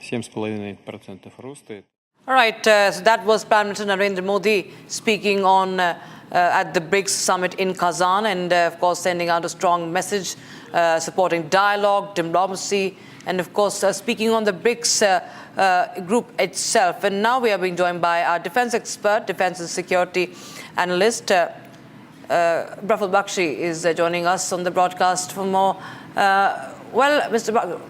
7,5% роста. All right, so that was Prime Minister Narendra Modi speaking on at the BRICS Summit in Kazan, and of course sending out a strong message supporting dialogue, diplomacy, and of course speaking on the BRICS group itself. And now we are being joined by our defense expert, defense and security analyst, Praful Bakshi is joining us on the broadcast for more. Well, Mr. Bakshi,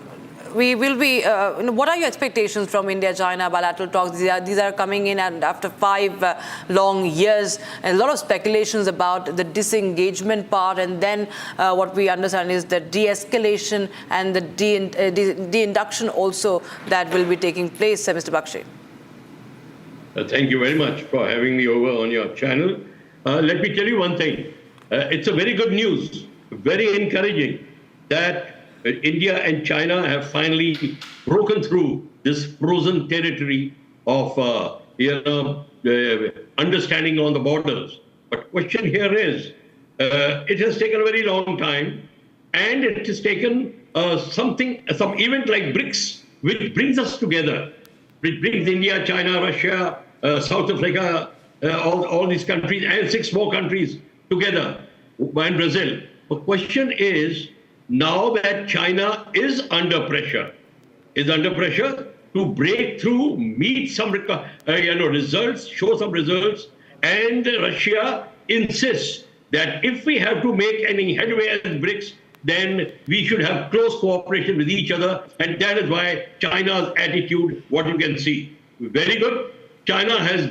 we will be, what are your expectations from India-China bilateral talks? These are coming in and after 5 long years, and a lot of speculations about the disengagement part, and then what we understand is the de-escalation and the de-induction also that will be taking place, Mr. Bakshi. Thank you very much for having me over on your channel. Let me tell you one thing. It's a very good news, very encouraging that India and China have finally broken through this frozen territory of understanding on the borders. But question here is, it has taken a very long time, and it has taken some event like BRICS, which brings us together, which brings India, China, Russia, South Africa, all these countries, and 6 more countries together, and Brazil. The question is, now that China is under pressure to break through, meet some results, show some results, and Russia insists that if we have to make any headway as BRICS, then we should have close cooperation with each other, and that is why China's attitude, what you can see, very good. China has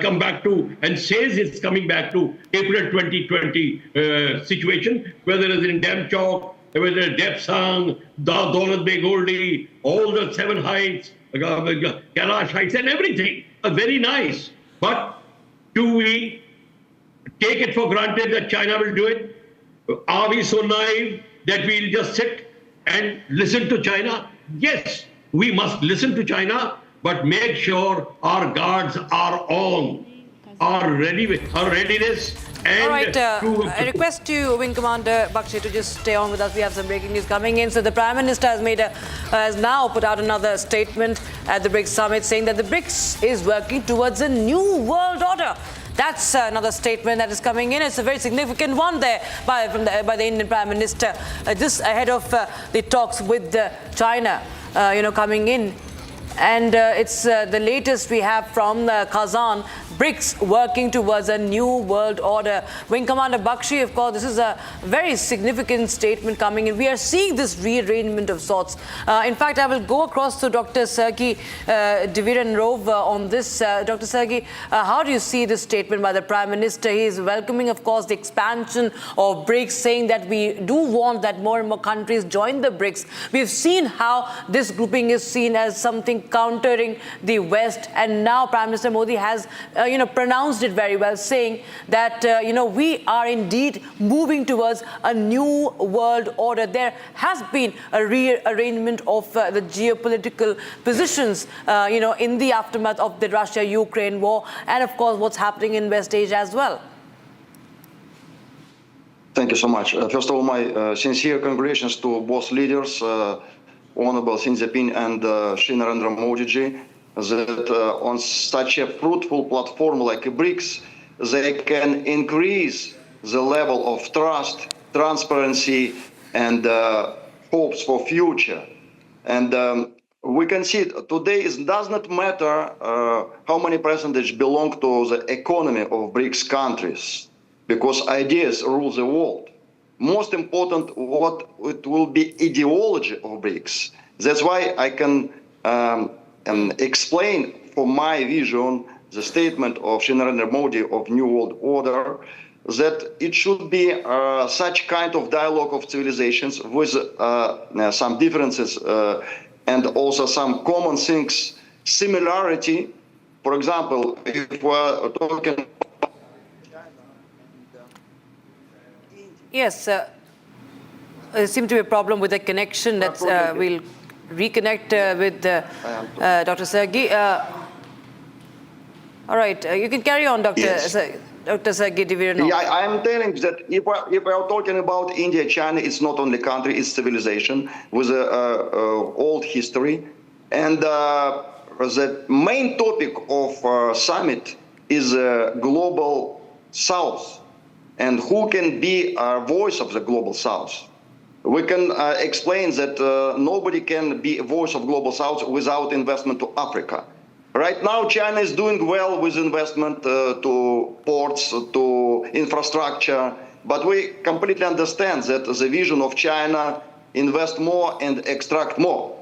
come back to, and says it's coming back to April 2020 situation, whether it's in Dam Chowk, whether it's Depsang, Daulat Beg Goldi, all the 7 heights, Kailash heights, and everything. Very nice. But do we take it for granted that China will do it? Are we so naive that we'll just sit and listen to China? Yes, we must listen to China, but make sure our guards are on, our readiness. And all right, I request you, Wing Commander Bakshi, to just stay on with us. We have some breaking news coming in. So the Prime Minister has now put out another statement at the BRICS Summit saying that the BRICS is working towards a new world order. That's another statement that is coming in. It's a very significant one there by the Indian Prime Minister, just ahead of the talks with China, coming in. And it's the latest we have from Kazan, BRICS working towards a new world order. Wing Commander Bakshi, of course, this is a very significant statement coming in. We are seeing this rearrangement of sorts. In fact, I will go across to Dr. Sergey Divirenrov on this. Dr. Sergey, how do you see this statement by the Prime Minister? He is welcoming, of course, the expansion of BRICS, saying that we do want that more and more countries join the BRICS. We've seen how this grouping is seen as something countering the West, and now Prime Minister Modi has pronounced it very well, saying that we are indeed moving towards a new world order. There has been a rearrangement of the geopolitical positions in the aftermath of the Russia-Ukraine war, and of course what's happening in West Asia as well. Thank you so much. First of all, my sincere congratulations to both leaders, Honorable Xi Jinping and Shri Narendra Modi ji, that on such a fruitful platform like BRICS, they can increase the level of trust, transparency, and hopes for future. And we can see today it does not matter how many percentage belong to the economy of BRICS countries, because ideas rule the world. Most important, what it will be ideology of BRICS. That's why I can explain for my vision the statement of Shri Narendra Modi of New World Order, that it should be such kind of dialogue of civilizations with some differences and also some common things, similarity. For example, if we're talking. Yes, there seems to be a problem with the connection. We'll reconnect with Dr. Sergey. All right, you can carry on, Dr. Yes. Dr. Sergey Divirenov. Yeah, I'm telling that if we're talking about India, China, it's not only country, it's civilization with old history. And the main topic of summit is global South, and who can be a voice of the global South. We can explain that nobody can be a voice of global South without investment to Africa. Right now, China is doing well with investment to ports, to infrastructure, but we completely understand that the vision of China invest more and extract more.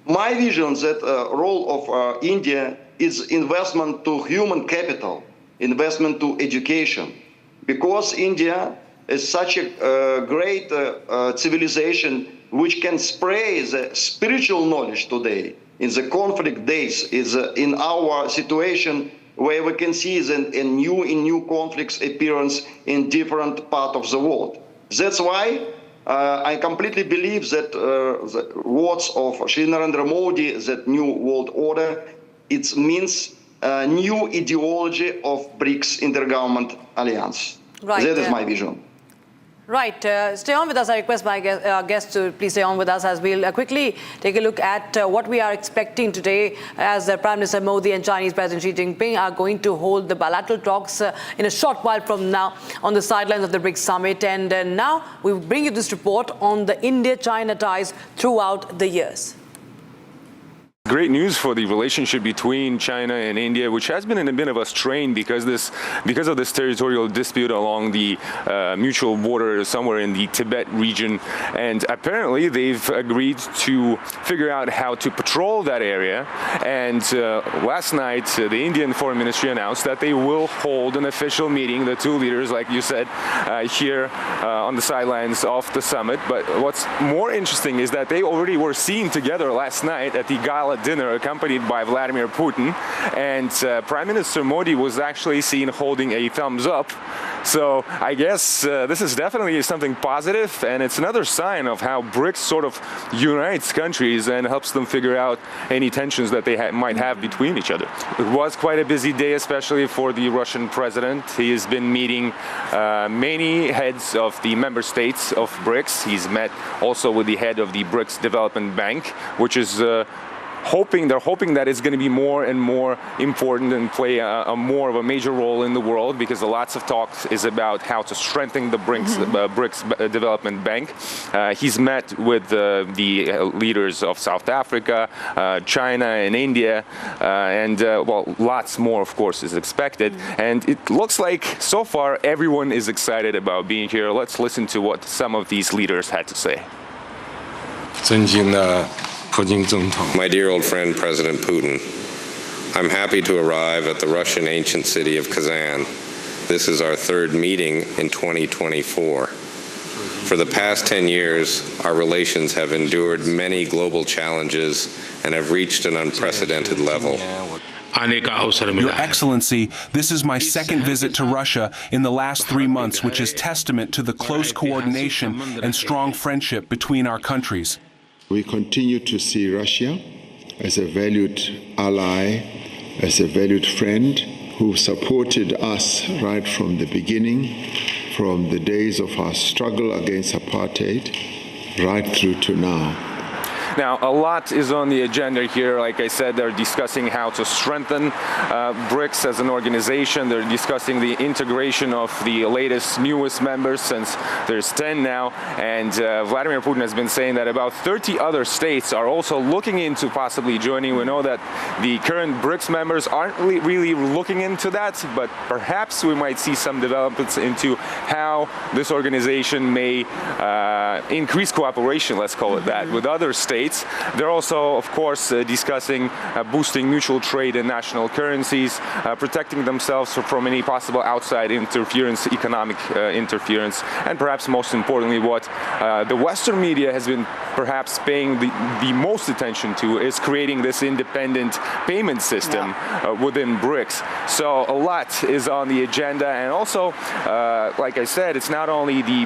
My vision that role of India is investment to human capital, investment to education, because India is such a great civilization which can spread the spiritual knowledge today in the conflict days, is in our situation where we can see the new conflicts appearance in different parts of the world. That's why I completely believe that the words of Shri Narendra Modi, that new world order, it means a new ideology of BRICS Intergovernment Alliance. Right. That is my vision. Right. Stay on with us. I request my guests to please stay on with us as we'll quickly take a look at what we are expecting today as Prime Minister Modi and Chinese President Xi Jinping are going to hold the bilateral talks in a short while from now on the sidelines of the BRICS Summit. And now we bring you this report on the India-China ties throughout the years. Great news for the relationship between China and India, which has been in a bit of a strain because of this territorial dispute along the mutual border somewhere in the Tibet region. And apparently they've agreed to figure out how to patrol that area. And last night, the Indian Foreign Ministry announced that they will hold an official meeting, the two leaders, like you said, here on the sidelines of the summit. But what's more interesting is that they already were seen together last night at the gala dinner accompanied by Vladimir Putin, and Prime Minister Modi was actually seen holding a thumbs up. So I guess this is definitely something positive, and it's another sign of how BRICS sort of unites countries and helps them figure out any tensions that they might have between each other. It was quite a busy day, especially for the Russian president. He has been meeting many heads of the member states of BRICS. He's met also with the head of the BRICS Development Bank, which is they're hoping that it's going to be more and more important and play a more of a major role in the world, because lots of talks is about how to strengthen the BRICS Development Bank. He's met with the leaders of South Africa, China and India, and well, lots more, of course, is expected. And it looks like so far everyone is excited about being here. Let's listen to what some of these leaders had to say. My dear old friend, President Putin, I'm happy to arrive at the Russian ancient city of Kazan. This is our third meeting in 2024. For the past 10 years, our relations have endured many global challenges and have reached an unprecedented level. Your Excellency, this is my second visit to Russia in the last 3 months, which is testament to the close coordination and strong friendship between our countries. We continue to see Russia as a valued ally, as a valued friend who supported us right from the beginning, from the days of our struggle against apartheid, right through to now. Now, a lot is on the agenda here. Like I said, they're discussing how to strengthen BRICS as an organization. They're discussing the integration of the latest, newest members, since there's 10 now. And Vladimir Putin has been saying that about 30 other states are also looking into possibly joining. We know that the current BRICS members aren't really looking into that, but perhaps we might see some developments into how this organization may increase cooperation, let's call it that, with other states. They're also, of course, discussing boosting mutual trade in national currencies, protecting themselves from any possible outside interference, economic interference, and perhaps most importantly, what the Western media has been perhaps paying the most attention to is creating this independent payment system within BRICS. So a lot is on the agenda, and also, like I said, it's not only the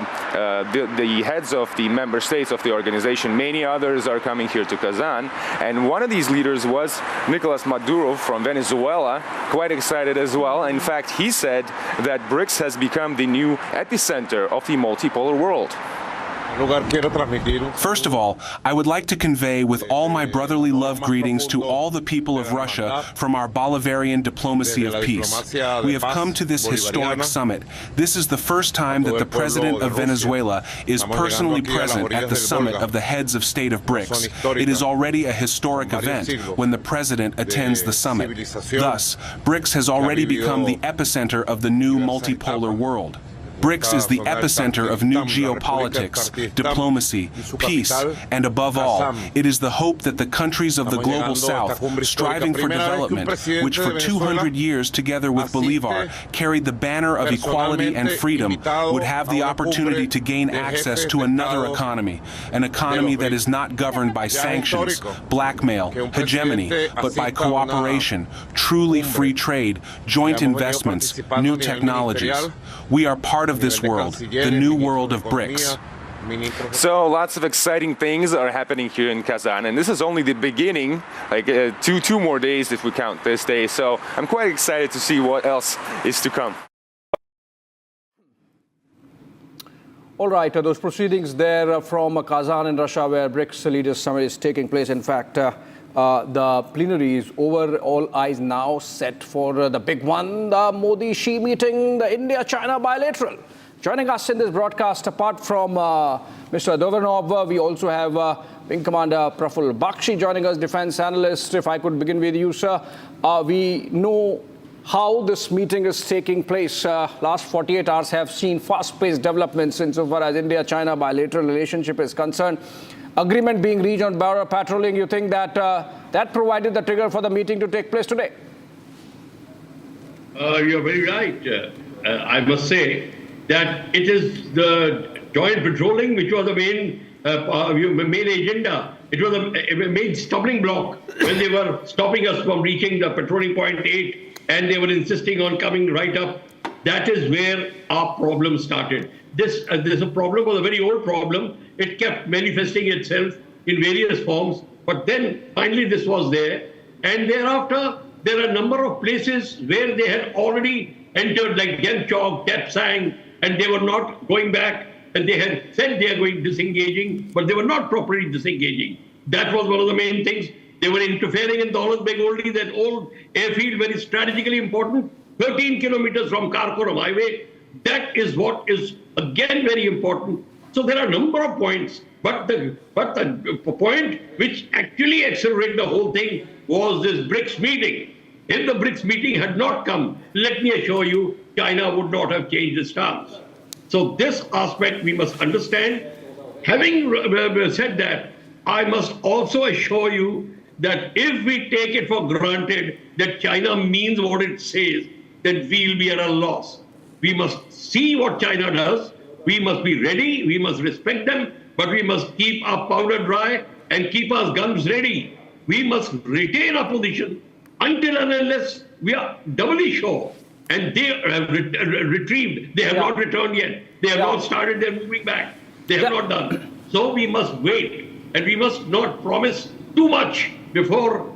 heads of the member states of the organization. Many others are coming here to Kazan, and one of these leaders was Nicolas Maduro from Venezuela, quite excited as well. In fact, he said that BRICS has become the new epicenter of the multipolar world. First of all, I would like to convey with all my brotherly love greetings to all the people of Russia from our Bolivarian diplomacy of peace. We have come to this historic summit. This is the first time that the president of Venezuela is personally present at the summit of the heads of state of BRICS. It is already a historic event when the president attends the summit. Thus, BRICS has already become the epicenter of the new multipolar world. BRICS is the epicenter of new geopolitics, diplomacy, peace, and above all, it is the hope that the countries of the global south, striving for development, which for 200 years together with Bolivar carried the banner of equality and freedom, would have the opportunity to gain access to another economy, an economy that is not governed by sanctions, blackmail, hegemony, but by cooperation, truly free trade, joint investments, new technologies. We are part of this world, the new world of BRICS. So lots of exciting things are happening here in Kazan, and this is only the beginning, like two more days if we count this day. So I'm quite excited to see what else is to come. All right, those proceedings there from Kazan in Russia, where BRICS Leaders Summit is taking place. In fact, the plenary is over. All eyes now set for the big one, the Modi-Xi meeting, the India-China bilateral. Joining us in this broadcast, apart from Mr. Dovanov, we also have Wing Commander Praful Bakshi joining us, defense analyst. If I could begin with you, sir. We know how this meeting is taking place. Last 48 hours have seen fast-paced developments insofar as India-China bilateral relationship is concerned. Agreement being reached on border patrolling. You think that that provided the trigger for the meeting to take place today? You're very right. I must say that it is the joint patrolling which was the main agenda. It was a main stumbling block when they were stopping us from reaching the patrolling point 8, and they were insisting on coming right up. That is where our problem started. This a problem was a very old problem. It kept manifesting itself in various forms, but then finally this was there, and thereafter there are a number of places where they had already entered, like Gemchok, Tepsang, and they were not going back, and they had said they are going disengaging, but they were not properly disengaging. That was one of the main things. They were interfering in Daulat Beg Oldi, that old airfield, very strategically important, 13 kilometers from Karakoram highway. That is what is, again, very important. So there are a number of points, but the point which actually accelerated the whole thing was this BRICS meeting. If the BRICS meeting had not come, let me assure you, China would not have changed its stance. So this aspect we must understand. Having said that, I must also assure you that if we take it for granted that China means what it says, then we'll be at a loss. We must see what China does. We must be ready. We must respect them, but we must keep our powder dry and keep our guns ready. We must retain our position until and unless we are doubly sure. And they have retrieved. They have not returned yet. They have not started their moving back. They have not done. So we must wait, and we must not promise too much before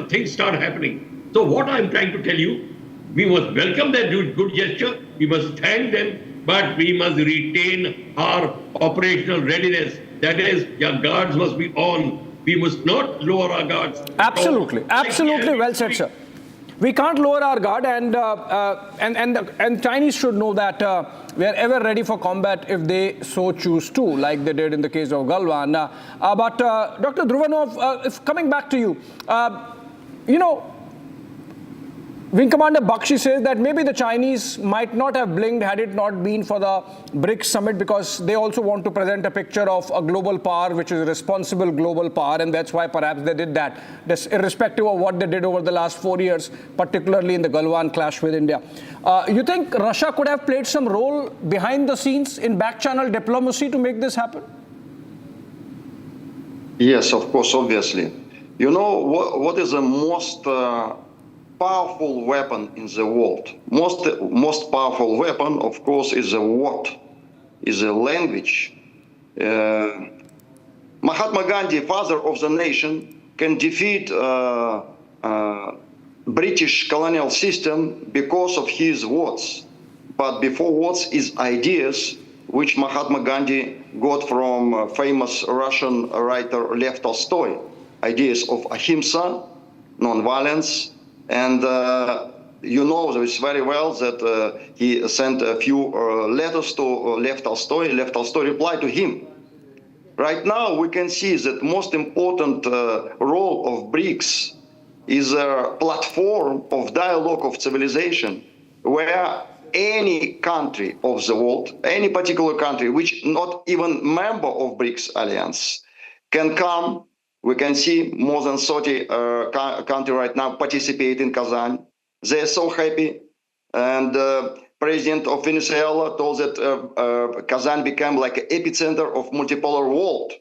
things start happening. So what I'm trying to tell you, we must welcome their good gesture. We must thank them, but we must retain our operational readiness. That is, your guards must be on. We must not lower our guards. Absolutely, absolutely well said, sir. We can't lower our guard, and Chinese should know that we are ever ready for combat if they so choose to, like they did in the case of Galwan. But Dr. Druvanov, if coming back to you, you know, Wing Commander Bakshi says that maybe the Chinese might not have blinked had it not been for the BRICS summit, because they also want to present a picture of a global power, which is a responsible global power, and that's why perhaps they did that, irrespective of what they did over the last 4 years, particularly in the Galwan clash with India. You think Russia could have played some role behind the scenes in back-channel diplomacy to make this happen? Yes, of course, obviously. You know, what is the most powerful weapon in the world? Most powerful weapon, of course, is a word, is a language. Mahatma Gandhi, father of the nation, can defeat British colonial system because of his words. But before words is ideas, which Mahatma Gandhi got from famous Russian writer Lev Tolstoy, ideas of ahimsa, non-violence, and you know this very well that he sent a few letters to Lev Tolstoy. Lev Tolstoy replied to him. Right now, we can see that most important role of BRICS is a platform of dialogue of civilization, where any country of the world, any particular country, which not even member of BRICS Alliance, can come. We can see more than 30 countries right now participate in Kazan. They're so happy. And President of Venezuela told that Kazan became like an epicenter of multipolar world.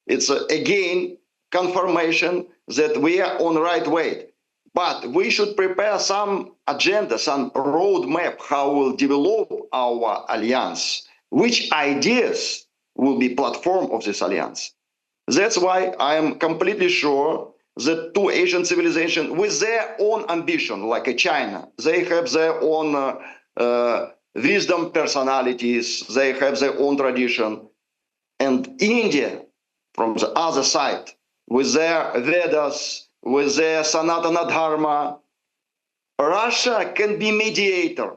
It's again confirmation that we are on the right way. But we should prepare some agenda, some roadmap, how we'll develop our alliance, which ideas will be platform of this alliance. That's why I am completely sure that two Asian civilizations with their own ambition, like China, they have their own wisdom personalities, they have their own tradition. And India, from the other side, with their Vedas, with their Sanatana Dharma, Russia can be mediator,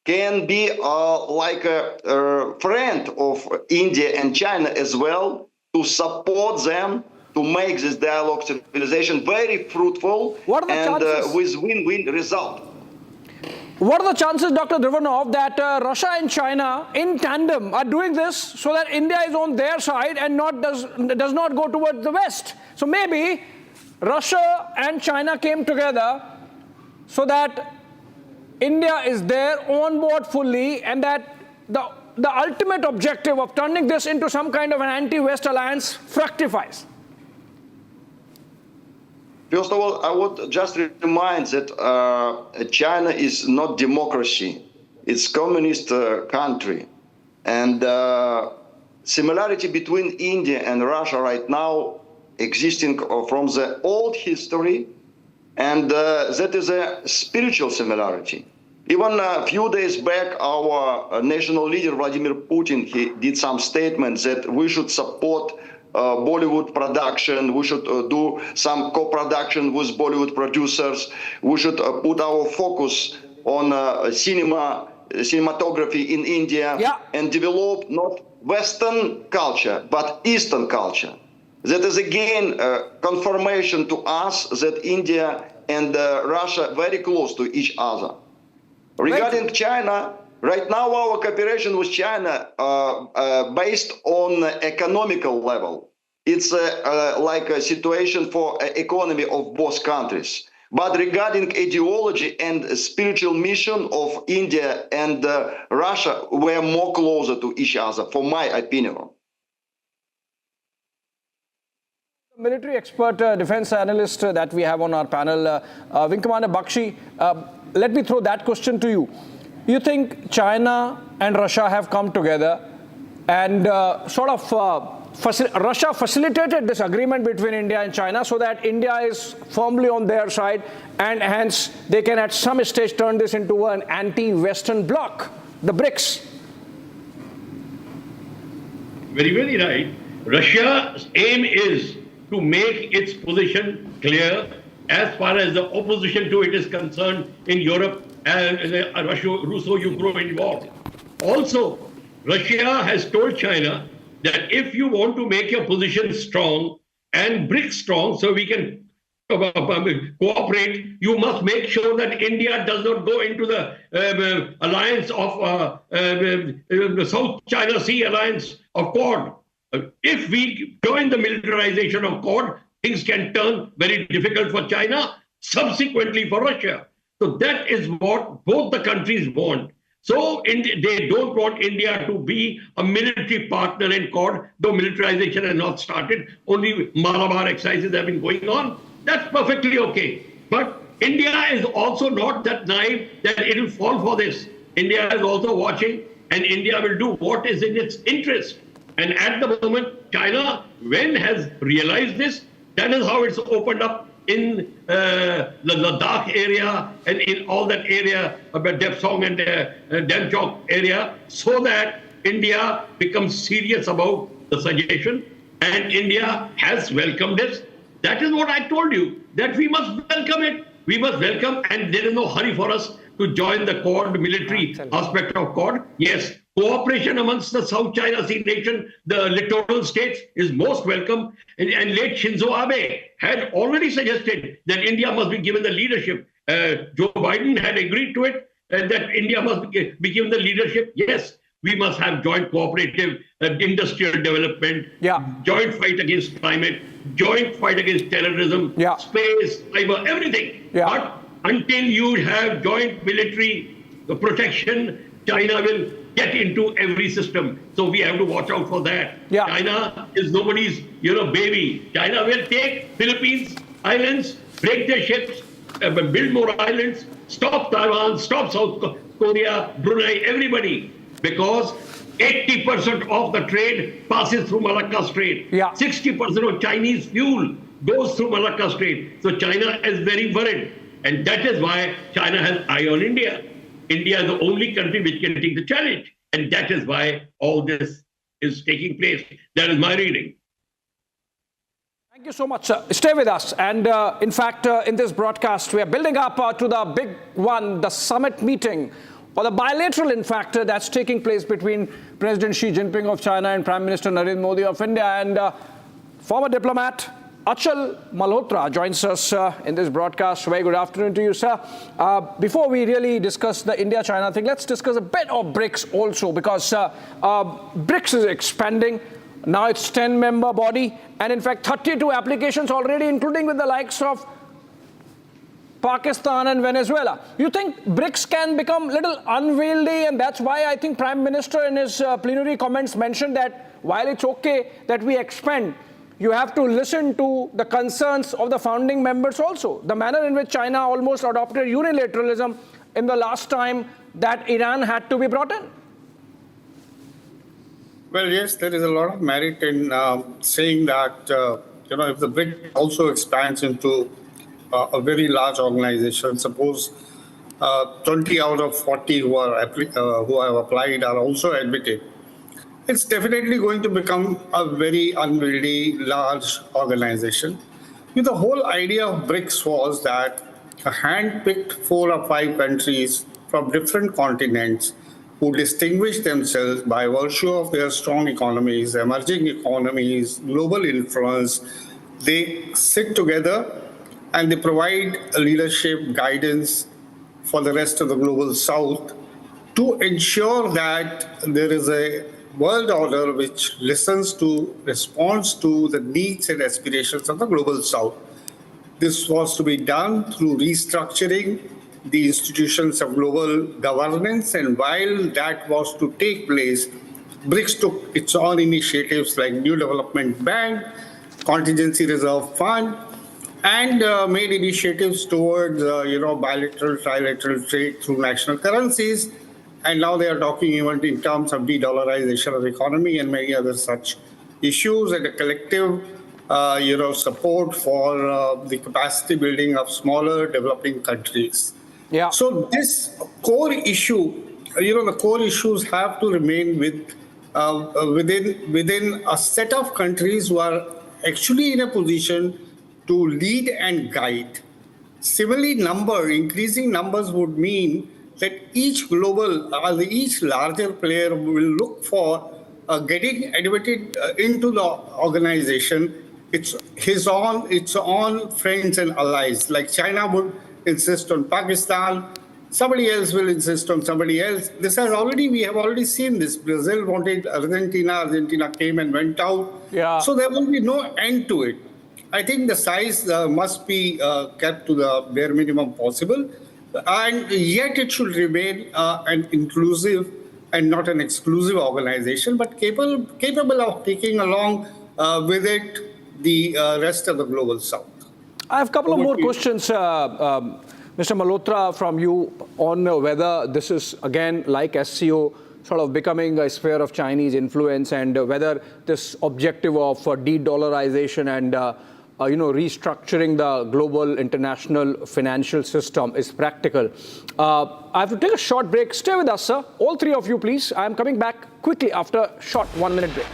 can be like a friend of India and China as well, to support them to make this dialogue civilization very fruitful and with win-win result. What are the chances, Dr. Drivanov, that Russia and China in tandem are doing this so that India is on their side and does not go towards the West? So maybe Russia and China came together so that India is there on board fully, and that the ultimate objective of turning this into some kind of an anti-West alliance fructifies. First of all, I would just remind that China is not democracy. It's communist country. And similarity between India and Russia right now existing from the old history, and that is a spiritual similarity. Even a few days back, our national leader, Vladimir Putin, he did some statements that we should support Bollywood production, we should do some co-production with Bollywood producers, we should put our focus on cinematography in India, and develop not Western culture, but Eastern culture. That is again confirmation to us that India and Russia very close to each other. Regarding China, right now our cooperation with China based on economical level. It's like a situation for economy of both countries. But regarding ideology and spiritual mission of India and Russia, we're more closer to each other, for my opinion. Military expert, defense analyst that we have on our panel, Wing Commander Bakshi, let me throw that question to you. You think China and Russia have come together and Russia facilitated this agreement between India and China so that India is firmly on their side, and hence they can at some stage turn this into an anti-Western bloc, the BRICS? Very, very right. Russia's aim is to make its position clear as far as the opposition to it is concerned in Europe and the Russo-Ukrainian war. Also, Russia has told China that if you want to make your position strong and BRICS strong so we can cooperate, you must make sure that India does not go into the alliance of the South China Sea alliance of Quad. If we join the militarization of Quad, things can turn very difficult for China, subsequently for Russia. So that is what both the countries want. So they don't want India to be a military partner in Quad, though militarization has not started. Only Malabar exercises have been going on. That's perfectly okay. But India is also not that naive that it will fall for this. India is also watching, and India will do what is in its interest. And at the moment, China, when has realized this, that is how it's opened up in the Ladakh area and in all that area of the Depsong and Demchok area, so that India becomes serious about the suggestion, and India has welcomed this. That is what I told you, that we must welcome it. We must welcome, and there is no hurry for us to join the Quad, military aspect of Quad. Yes, cooperation amongst the South China Sea nation, the littoral states, is most welcome. And late Shinzo Abe had already suggested that India must be given the leadership. Joe Biden had agreed to it, that India must be given the leadership. Yes, we must have joint cooperative industrial development, joint fight against climate, joint fight against terrorism, space, cyber, everything. But until you have joint military protection, China will get into every system. So we have to watch out for that. China is nobody's, baby. China will take Philippines islands, break their ships, build more islands, stop Taiwan, stop South Korea, Brunei, everybody. Because 80% of the trade passes through Malacca Strait. 60% of Chinese fuel goes through Malacca Strait. So China is very worried. And that is why China has eye on India. India is the only country which can take the challenge. And that is why all this is taking place. That is my reading. Thank you so much, sir. Stay with us. And in fact, in this broadcast, we are building up to the big one, the summit meeting, or the bilateral, in fact, that's taking place between President Xi Jinping of China and Prime Minister Narendra Modi of India. And former diplomat Achal Malhotra joins us in this broadcast. Very good afternoon to you, sir. Before we really discuss the India-China thing, let's discuss a bit of BRICS also, because BRICS is expanding. Now it's 10-member body, and in fact 32 applications already, including with the likes of Pakistan and Venezuela. You think BRICS can become a little unwieldy, and that's why I think Prime Minister in his plenary comments mentioned that while it's okay that we expand, you have to listen to the concerns of the founding members also. The manner in which China almost adopted unilateralism in the last time that Iran had to be brought in. Well, yes, there is a lot of merit in saying that, if the BRICS also expands into a very large organization, suppose 20 out of 40 who have applied are also admitted, it's definitely going to become a very unwieldy, large organization. The whole idea of BRICS was that a hand-picked 4 or 5 countries from different continents who distinguish themselves by virtue of their strong economies, emerging economies, global influence, they sit together and they provide leadership, guidance for the rest of the global South to ensure that there is a world order which responds to the needs and aspirations of the global South. This was to be done through restructuring the institutions of global governance, and while that was to take place, BRICS took its own initiatives like New Development Bank, Contingency Reserve Fund, and made initiatives towards bilateral, trilateral trade through national currencies. And now they are talking even in terms of de-dollarization of the economy and many other such issues, and a collective support for the capacity building of smaller developing countries. So this core issue, the core issues have to remain within a set of countries who are actually in a position to lead and guide. Similarly, increasing numbers would mean that each larger player will look for getting admitted into the organization. Its own friends and allies. Like China would insist on Pakistan, somebody else will insist on somebody else. We have already seen this. Brazil wanted Argentina came and went out. So there will be no end to it. I think the size must be kept to the bare minimum possible, and yet it should remain an inclusive and not an exclusive organization, but capable of taking along with it the rest of the global South. I have a couple of more questions, Mr. Malhotra, from you on whether this is, again, like SCO, sort of becoming a sphere of Chinese influence, and whether this objective of de-dollarization and restructuring the global international financial system is practical. I have to take a short break. Stay with us, sir. All three of you, please. I am coming back quickly after a short 1-minute break.